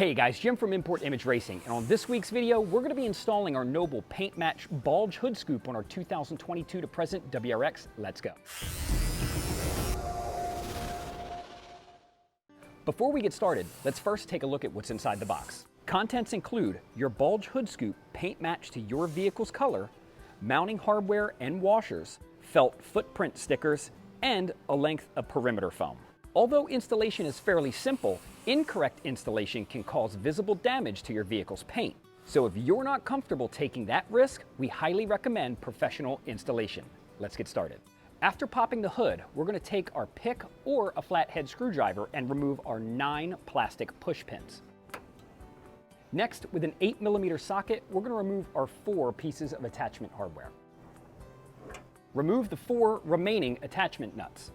Hey guys, Jim from Import Image Racing, and on this week's video, we're going to be installing our Noble Paint Match Bulge hood scoop on our 2022 to present WRX. Let's go. Before we get started, let's first take a look at what's inside the box. Contents include your Bulge hood scoop paint match to your vehicle's color, mounting hardware and washers, felt footprint stickers, and a length of perimeter foam. Although installation is fairly simple, incorrect installation can cause visible damage to your vehicle's paint. So if you're not comfortable taking that risk, we highly recommend professional installation. Let's get started. After popping the hood, we're going to take our pick or a flathead screwdriver and remove our 9 plastic push pins. Next, with an 8mm socket, we're going to remove our 4 pieces of attachment hardware. Remove the 4 remaining attachment nuts.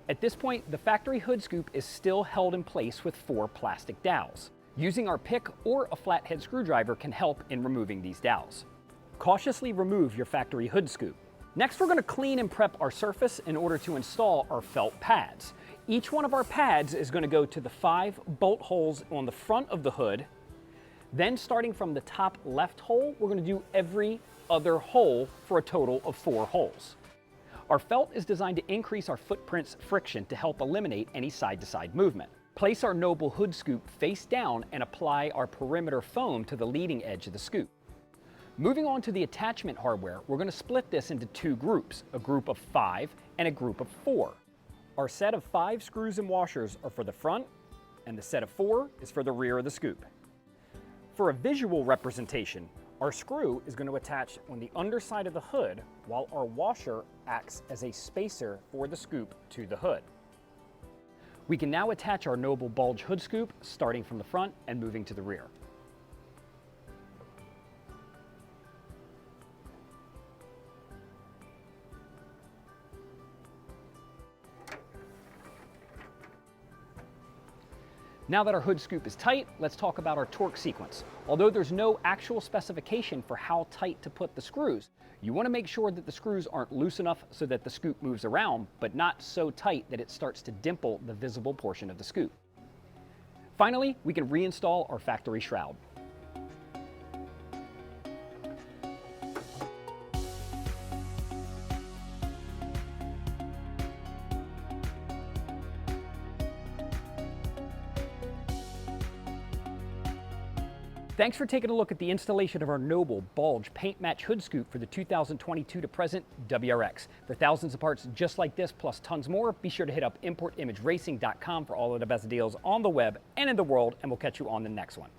At this point, the factory hood scoop is still held in place with 4 plastic dowels. Using our pick or a flathead screwdriver can help in removing these dowels. Cautiously remove your factory hood scoop. Next, we're going to clean and prep our surface in order to install our felt pads. Each one of our pads is going to go to the 5 bolt holes on the front of the hood. Then, starting from the top left hole, we're going to do every other hole for a total of 4 holes. Our felt is designed to increase our footprint's friction to help eliminate any side-to-side movement. Place our Noble hood scoop face down and apply our perimeter foam to the leading edge of the scoop. Moving on to the attachment hardware, we're going to split this into 2 groups, a group of 5 and a group of 4. Our set of 5 screws and washers are for the front, and the set of 4 is for the rear of the scoop. For a visual representation, our screw is going to attach on the underside of the hood, while our washer acts as a spacer for the scoop to the hood. We can now attach our Noble Bulge hood scoop, starting from the front and moving to the rear. Now that our hood scoop is tight, let's talk about our torque sequence. Although there's no actual specification for how tight to put the screws, you want to make sure that the screws aren't loose enough so that the scoop moves around, but not so tight that it starts to dimple the visible portion of the scoop. Finally, we can reinstall our factory shroud. Thanks for taking a look at the installation of our Noble Bulge Paint Match hood scoop for the 2022 to present WRX. For thousands of parts just like this, plus tons more, be sure to hit up importimageracing.com for all of the best deals on the web and in the world, and we'll catch you on the next one.